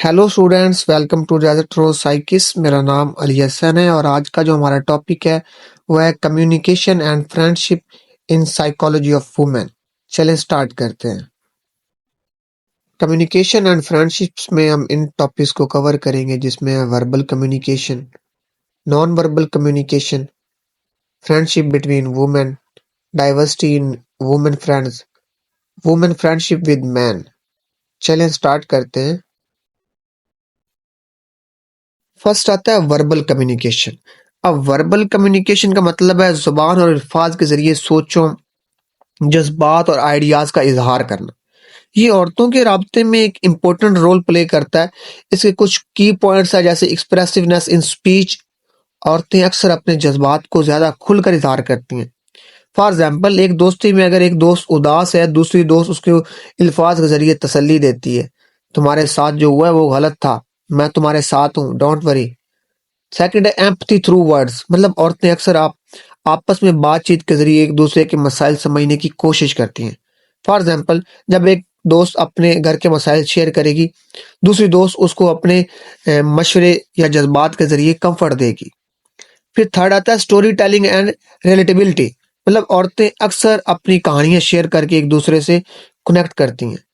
Hello students, welcome to रेज़ेट्रो साइकिस। मेरा नाम अली हसन है और आज का जो हमारा टॉपिक है वो है communication and friendship in psychology of women. चलें स्टार्ट करते हैं। कम्युनिकेशन एंड फ्रेंडशिप्स में हम इन टॉपिक्स को कवर करेंगे जिसमें है verbal communication, non verbal communication, friendship between women, diversity in women friends, women friendship with man. चलें स्टार्ट करते हैं। फर्स्ट आता है वर्बल कम्युनिकेशन। अब वर्बल कम्युनिकेशन का मतलब है जुबान और अल्फाज के जरिए सोचों, जज्बात और आइडियाज का इजहार करना। ये औरतों के राब्ते में एक इम्पोर्टेंट रोल प्ले करता है। इसके कुछ की पॉइंट्स है जैसे एक्सप्रेसिवनेस इन स्पीच। औरतें अक्सर अपने जज्बात को ज्यादा खुलकर इजहार करती हैं। फॉर एग्जाम्पल, एक दोस्ती में अगर एक दोस्त उदास है, दूसरी दोस्त उसके अल्फाज के जरिए तसल्ली देती है, तुम्हारे साथ जो हुआ है वो गलत था, मैं तुम्हारे साथ हूँ, डोंट वरी। सेकंड है एम्पैथी थ्रू वर्ड्स। मतलब औरतें अक्सर आपस में बातचीत के जरिए एक दूसरे के मसाइल समझने की कोशिश करती हैं। फॉर एग्जाम्पल, जब एक दोस्त अपने घर के मसाइल शेयर करेगी, दूसरी दोस्त उसको अपने मशवरे या जज्बात के जरिए कंफर्ट देगी। फिर थर्ड आता है स्टोरी टेलिंग एंड रिलेटेबिलिटी। मतलब औरतें अक्सर अपनी कहानियां शेयर करके एक दूसरे से कनेक्ट करती हैं।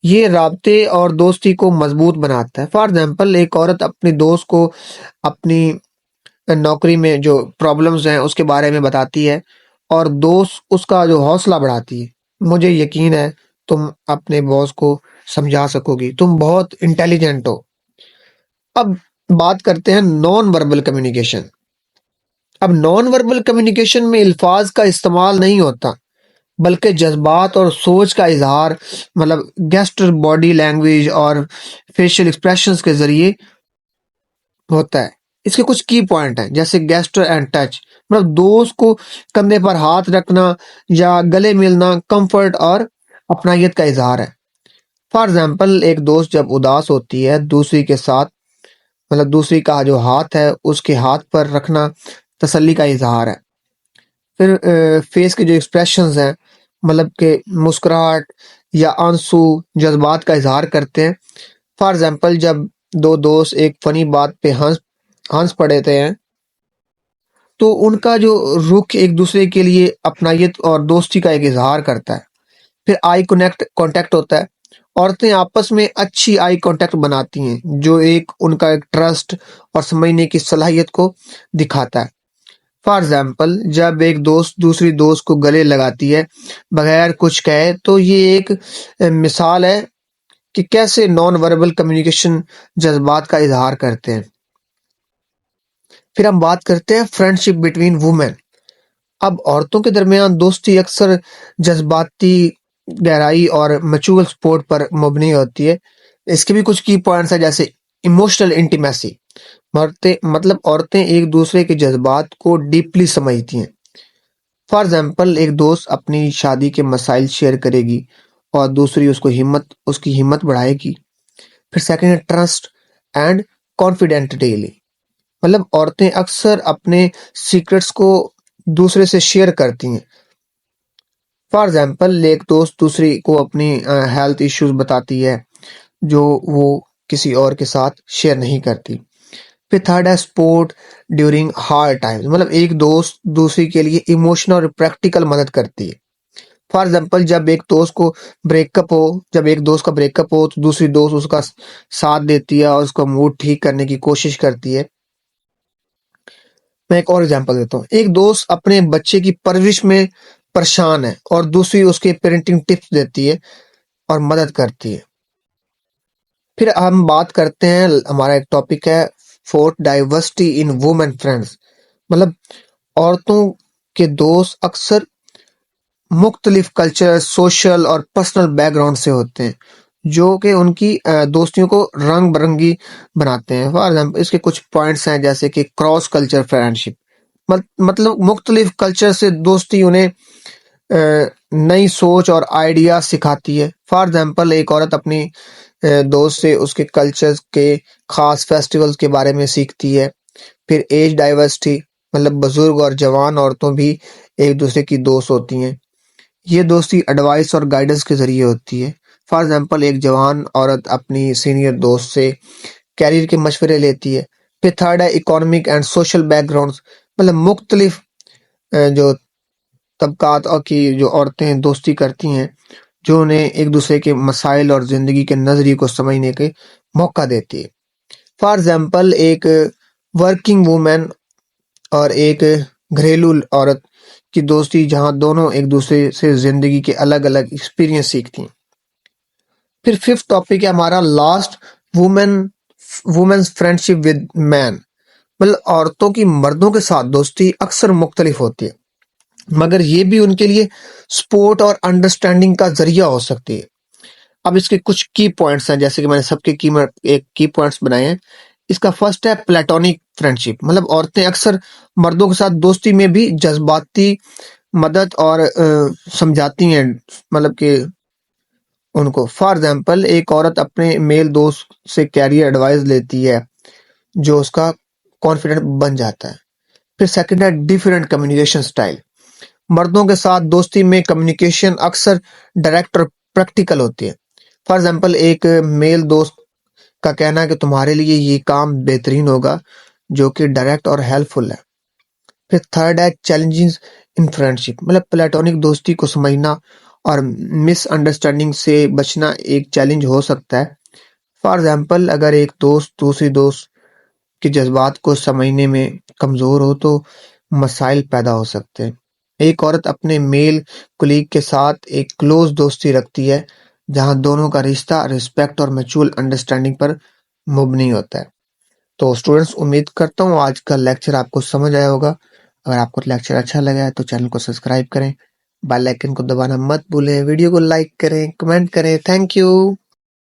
ये राब्ते और दोस्ती को मजबूत बनाता है। फॉर एग्जाम्पल, एक औरत अपनी दोस्त को अपनी नौकरी में जो प्रॉब्लम्स हैं उसके बारे में बताती है और दोस्त उसका जो हौसला बढ़ाती है। मुझे यकीन है तुम अपने बॉस को समझा सकोगी, तुम बहुत इंटेलिजेंट हो। अब बात करते हैं नॉन वर्बल कम्युनिकेशन। अब नॉन वर्बल कम्युनिकेशन में अल्फाज का इस्तेमाल नहीं होता बल्कि जज्बात और सोच का इजहार, मतलब गेस्टर, बॉडी लैंग्वेज और फेशियल एक्सप्रेशंस के जरिए होता है। इसके कुछ की पॉइंट हैं जैसे गेस्टर एंड टच। मतलब दोस्त को कंधे पर हाथ रखना या गले मिलना कंफर्ट और अपनायत का इजहार है। फॉर एग्जाम्पल, एक दोस्त जब उदास होती है, दूसरी के साथ, मतलब दूसरी का जो हाथ है उसके हाथ पर रखना तसल्ली का इजहार है। फिर फेस के जो एक्सप्रेशंस हैं, मतलब कि मुस्कुराहट या आंसू जज्बात का इजहार करते हैं। फॉर एग्जाम्पल, जब दो दोस्त एक फनी बात पे हंस हंस पड़े थे हैं तो उनका जो रुख एक दूसरे के लिए अपनायत और दोस्ती का एक इजहार करता है। फिर आई कनेक्ट कांटेक्ट होता है। औरतें आपस में अच्छी आई कांटेक्ट बनाती हैं जो एक उनका एक ट्रस्ट और समझने की सलाहियत को दिखाता है। फॉर एग्जाम्पल, जब एक दोस्त दूसरी दोस्त को गले लगाती है बगैर कुछ कहे तो ये एक मिसाल है कि कैसे नॉन वर्बल कम्युनिकेशन जज्बात का इजहार करते हैं। फिर हम बात करते हैं फ्रेंडशिप बिटवीन वुमेन। अब औरतों के दरमियान दोस्ती अक्सर जज्बाती गहराई और म्यूचुअल सपोर्ट पर मबनी होती है। इसके भी कुछ की पॉइंट्स हैं जैसे इमोशनल इंटीमेसी। औरतें एक दूसरे के जज्बात को डीपली समझती हैं। फॉर एग्जाम्पल, एक दोस्त अपनी शादी के मसाइल शेयर करेगी और दूसरी उसकी हिम्मत बढ़ाएगी। फिर सेकंड है ट्रस्ट एंड कॉन्फिडेंटियली। मतलब औरतें अक्सर अपने सीक्रेट्स को दूसरे से शेयर करती हैं। फॉर एग्जाम्पल, एक दोस्त दूसरी को अपनी हेल्थ इश्यूज बताती है जो वो किसी और के साथ शेयर नहीं करती। फिर थर्ड है सपोर्ट ड्यूरिंग हार्ड टाइम्स। मतलब एक दोस्त दूसरी के लिए इमोशनल और प्रैक्टिकल मदद करती है। फॉर एग्जाम्पल, जब एक दोस्त का ब्रेकअप हो तो दूसरी दोस्त उसका साथ देती है और उसका मूड ठीक करने की कोशिश करती है। मैं एक और एग्जांपल देता हूँ। एक दोस्त अपने बच्चे की परवरिश में परेशान है और दूसरी उसके पेरेंटिंग टिप्स देती है और मदद करती है। फिर हम बात करते हैं, हमारा एक टॉपिक है fourth, diversity in women friends. मतलब औरतों के दोस्त अक्सर मुख्तलिफ कल्चर, सोशल और पर्सनल बैकग्राउंड से होते हैं जो कि उनकी दोस्तियों को रंग बिरंगी बनाते हैं। फॉर एग्जाम्पल, इसके कुछ पॉइंट्स हैं जैसे कि क्रॉस कल्चर फ्रेंडशिप। मतलब मुख्तलिफ कल्चर से दोस्ती उन्हें नई सोच और आइडिया सिखाती है। फॉर एग्जाम्पल, एक औरत अपनी दोस्त से उसके कल्चर के खास फेस्टिवल्स के बारे में सीखती है। फिर एज डाइवर्सिटी, मतलब बुजुर्ग और जवान औरतों भी एक दूसरे की दोस्त होती हैं। ये दोस्ती एडवाइस और गाइडेंस के जरिए होती है। فار ایگزامپل ایک جوان عورت اپنی سینئر دوست سے کیریئر کے مشورے لیتی ہے. پھر تھرڈ ہے economic and social back ground, مطلب مختلف جو طبقات کی جو عورتیں دوستی کرتی ہیں جو انہیں ایک دوسرے کے مسائل اور زندگی کے نظریے کو سمجھنے کے موقع دیتی ہے. فار ایگزامپل ایک ورکنگ وومن اور ایک گھریلو عورت کی دوستی جہاں دونوں ایک دوسرے سے زندگی کے الگ الگ ایکسپیرینس سیکھتی ہیں. پھر ففتھ ٹاپک ہے ہمارا لاسٹ، وومنز فرینڈشپ ود مین، مطلب عورتوں کی مردوں کے ساتھ دوستی اکثر مختلف ہوتی ہے مگر یہ بھی ان کے لیے سپورٹ اور انڈرسٹینڈنگ کا ذریعہ ہو سکتی ہے. اب اس کے کچھ کی پوائنٹس ہیں جیسے کہ میں نے سب کے کی پوائنٹس بنائے ہیں. اس کا فرسٹ ہے پلیٹونک فرینڈشپ، مطلب عورتیں اکثر مردوں کے ساتھ دوستی میں بھی جذباتی مدد اور سمجھاتی ہیں، مطلب کہ ان کو. فار ایگزامپل ایک عورت اپنے میل دوست سے کیریئر ایڈوائز لیتی ہے جو اس کا کانفیڈنٹ بن جاتا ہے. پھر سیکنڈ ہے ڈیفرنٹ کمیونیکیشن سٹائل، مردوں کے ساتھ دوستی میں کمیونیکیشن اکثر ڈائریکٹ اور پریکٹیکل ہوتی ہے. فار ایگزامپل ایک میل دوست کا کہنا ہے کہ تمہارے لیے یہ کام بہترین ہوگا، جو کہ ڈائریکٹ اور ہیلپ فل ہے. پھر تھرڈ ہے چیلنجز ان فرینڈشپ، مطلب پلیٹونک دوستی کو سمجھنا اور مس انڈرسٹینڈنگ سے بچنا ایک چیلنج ہو سکتا ہے. فار ایگزامپل اگر ایک دوست دوسری دوست کے جذبات کو سمجھنے میں کمزور ہو تو مسائل پیدا ہو سکتے ہیں. ایک عورت اپنے میل کولیگ کے ساتھ ایک کلوز دوستی رکھتی ہے جہاں دونوں کا رشتہ ریسپیکٹ اور میوچل انڈرسٹینڈنگ پر مبنی ہوتا ہے. تو اسٹوڈنٹس امید کرتا ہوں آج کا لیکچر آپ کو سمجھ آیا ہوگا. اگر آپ کو لیکچر اچھا لگا ہے تو چینل کو سبسکرائب کریں، بیل آئیکن کو دبانا مت بھولیں، ویڈیو کو لائک کریں، کمنٹ کریں. Thank you.